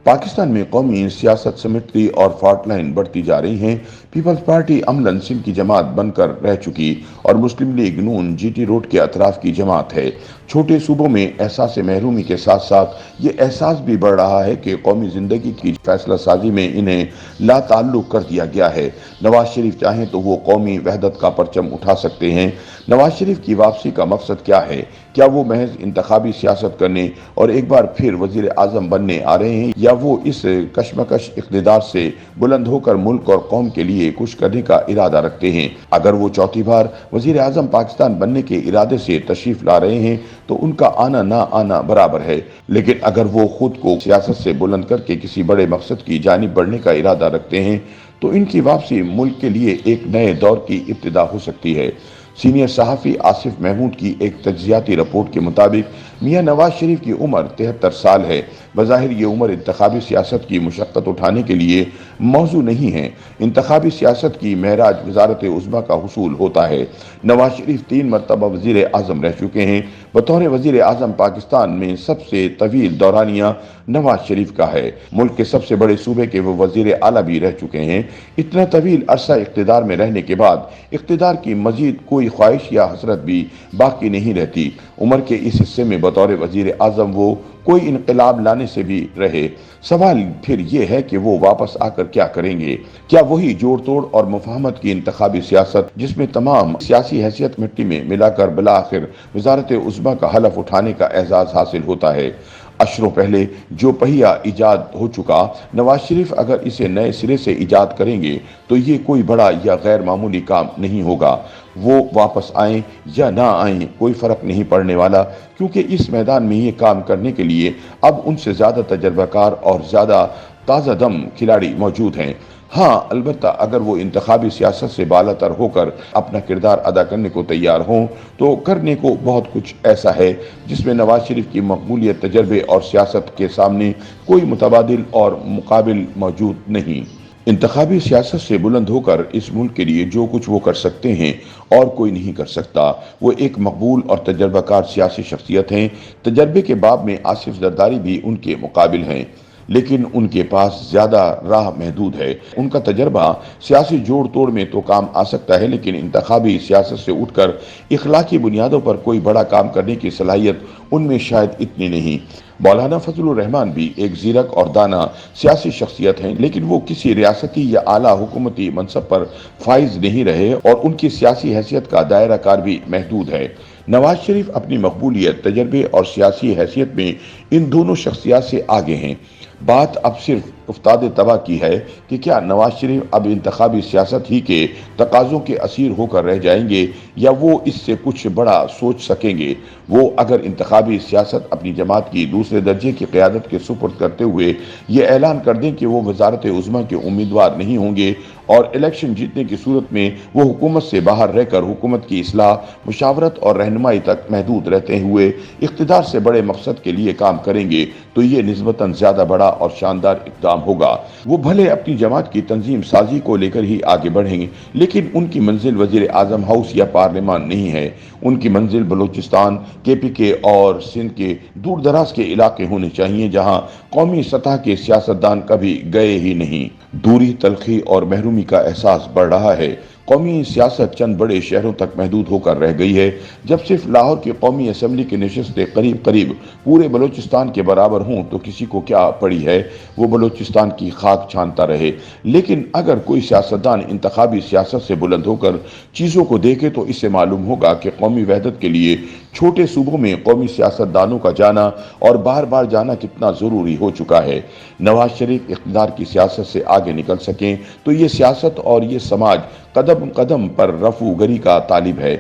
पाकिस्तान में कौमी सियासत सिमटती और फॉल्ट लाइन बढ़ती जा रही हैं। पीपल्स पार्टी अमलन सिंध की जमात बनकर रह चुकी और मुस्लिम लीग नून जीटी रोड के अतराफ की जमात है। छोटे सूबों में एहसास महरूमी के साथ साथ ये एहसास भी बढ़ रहा है कि कौमी जिंदगी की फैसला साजी में इन्हें लाताल्लुक कर दिया गया है। नवाज शरीफ चाहें तो वो कौमी वहदत का परचम उठा सकते हैं। नवाज शरीफ की वापसी का मकसद क्या है? क्या वो महज इंतखाबी सियासत करने और एक बार फिर वजीर आजम बनने आ रहे हैं, या वो इस कशमकश इक़्तिदार से बुलंद होकर मुल्क और कौम के लिए कुछ करने का इरादा रखते हैं? अगर वो चौथी बार वजीर आजम पाकिस्तान बनने के इरादे से तशरीफ ला रहे हैं तो उनका आना ना आना बराबर है, लेकिन अगर वो खुद को सियासत से बुलंद करके किसी बड़े मकसद की जानिब बढ़ने का इरादा रखते हैं तो इनकी वापसी मुल्क के लिए एक नए दौर की इब्तिदा हो सकती है। सीनियर सहाफ़ी आसिफ महमूद की एक तज्ज़ियाती रिपोर्ट के मुताबिक मियां नवाज शरीफ की उम्र 73 साल है। बज़ाहिर ये उम्र इंतखाबी सियासत की मुशक्क़त उठाने के लिए मौजू नहीं है। इंतखाबी सियासत की महराज वज़ारत उज़्मा का हुसूल होता है। नवाज शरीफ 3 मरतबा वज़ीर आज़म रह चुके हैं। बतौर वज़ीर आज़म पाकिस्तान में सबसे तवील दौरानिया नवाज शरीफ का है। मुल्क के सबसे बड़े सूबे के वो वज़ीर आला भी रह चुके हैं। इतना तवील अरसा इक़्तिदार में रहने के बाद इक़्तिदार की मज़ीद कोई ख्वाहिश या हसरत भी बाकी नहीं रहती। उम्र के इस हिस्से में बतौर वज़ीर आज़म वो कोई इनक़िलाब लाने से भी रहे। सवाल फिर ये है कि वो वापस आकर क्या करेंगे? क्या वही जोड़ तोड़ और मुफाहमत की इंतखाबी सियासत जिसमें तमाम सियासी हैसियत मिट्टी में मिलाकर बिला आखिर वज़ारत उज़्मा का हलफ उठाने का एजाज़ हासिल होता है? अशरों पहले जो पहिया इजाद हो चुका, नवाज शरीफ अगर इसे नए सिरे से इजाद करेंगे तो ये कोई बड़ा या गैर मामूली काम नहीं होगा। वो वापस आएं या ना आएं कोई फ़र्क नहीं पड़ने वाला, क्योंकि इस मैदान में ये काम करने के लिए अब उनसे ज़्यादा तजर्बाकार और ज़्यादा ताज़ा दम खिलाड़ी मौजूद हैं। हाँ, अलबत्ता अगर वो इंतखाबी सियासत से बालातर होकर अपना किरदार अदा करने को तैयार हों तो करने को बहुत कुछ ऐसा है जिसमें नवाज शरीफ की मकबूलियत, तजर्बे और सियासत के सामने कोई मुतबादिल और मुकाबिल मौजूद नहीं। इंतखाबी सियासत से बुलंद होकर इस मुल्क के लिए जो कुछ वो कर सकते हैं और कोई नहीं कर सकता। वो एक मकबूल और तजर्बाकार सियासी शख्सियत हैं। तजर्बे के बाब में आसिफ जरदारी भी उनके मुकाबिल हैं, लेकिन उनके पास ज़्यादा राह महदूद है। उनका तजर्बा सियासी जोड़ तोड़ में तो काम आ सकता है, लेकिन इंतखाबी सियासत से उठकर इखलाकी बुनियादों पर कोई बड़ा काम करने की सलाहियत उनमें शायद इतनी नहीं। मौलाना फजलुर रहमान भी एक ज़ीरक और दाना सियासी शख्सियत हैं, लेकिन वो किसी रियासती या आला हुकूमती मनसब पर फाइज नहीं रहे और उनकी सियासी हैसियत का दायरा कार भी महदूद है। नवाज शरीफ अपनी मकबूलियत, तजर्बे और सियासी हैसियत में इन दोनों शख्सियात से आगे हैं। बात अब सिर्फ उफ्ताद तबाह की है कि क्या नवाज शरीफ अब इंतखाबी सियासत ही के तकाज़ों के असीर होकर रह जाएंगे या वो इससे कुछ बड़ा सोच सकेंगे। वो अगर इंतखाबी सियासत अपनी जमात की दूसरे दर्जे की क़यादत के सुपुर्द करते हुए ये ऐलान कर दें कि वो वज़ारत उज़्मा के उम्मीदवार नहीं होंगे और इलेक्शन जीतने की सूरत में वो हुकूमत से बाहर रहकर हुकूमत की इस्लाह, मुशावरत और रहनुमाई तक महदूद रहते हुए इक़्तिदार से बड़े मकसद के लिए काम करेंगे, तो ये निस्बतन ज़्यादा बड़ा और शानदार इक़दाम होगा। वो भले अपनी जमात की तंजीम साजी को लेकर ही आगे बढ़ेंगे, लेकिन उनकी मंजिल वज़ीर आज़म हाउस या पार्लियामान नहीं है। उनकी मंजिल बलूचिस्तान, KPK और सिंध के दूर दराज के इलाके होने चाहिए, जहाँ कौमी सतह के सियासतदान कभी गए ही नहीं। दूरी, तलखी और महरूमी का एहसास बढ़ रहा है। कौमी सियासत चंद बड़े शहरों तक महदूद होकर रह गई है। जब सिर्फ लाहौर की कौमी असम्बली की नशस्तें करीब करीब पूरे बलूचिस्तान के बराबर हों तो किसी को क्या पड़ी है, वो बलूचिस्तान की खाक छानता रहे। लेकिन अगर कोई सियासतदान इंतखाबी सियासत से बुलंद होकर चीज़ों को देखे तो इससे मालूम होगा कि कौमी वहदत के लिए छोटे सूबों में कौमी सियासतदानों का जाना और बार बार जाना कितना ज़रूरी हो चुका है। नवाज शरीफ इक़्तिदार की सियासत से आगे निकल सकें तो ये सियासत और ये समाज कदम कदम पर रफू गरी का तालिब है।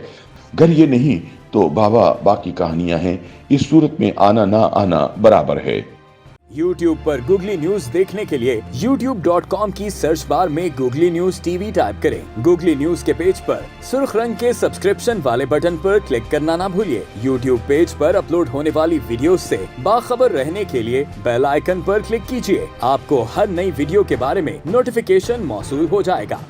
गर ये नहीं तो बाबा बाकी कहानियां हैं। इस सूरत में आना ना आना बराबर है। YouTube पर गूगली न्यूज देखने के लिए youtube.com की सर्च बार में गूगली न्यूज TV टाइप करें। गूगली न्यूज के पेज पर सुर्ख रंग के सब्सक्रिप्शन वाले बटन पर क्लिक करना ना भूलिए। YouTube पेज पर अपलोड होने वाली वीडियो से बाखबर रहने के लिए बेल आइकन पर क्लिक कीजिए। आपको हर नई वीडियो के बारे में नोटिफिकेशन मौसूल हो जाएगा।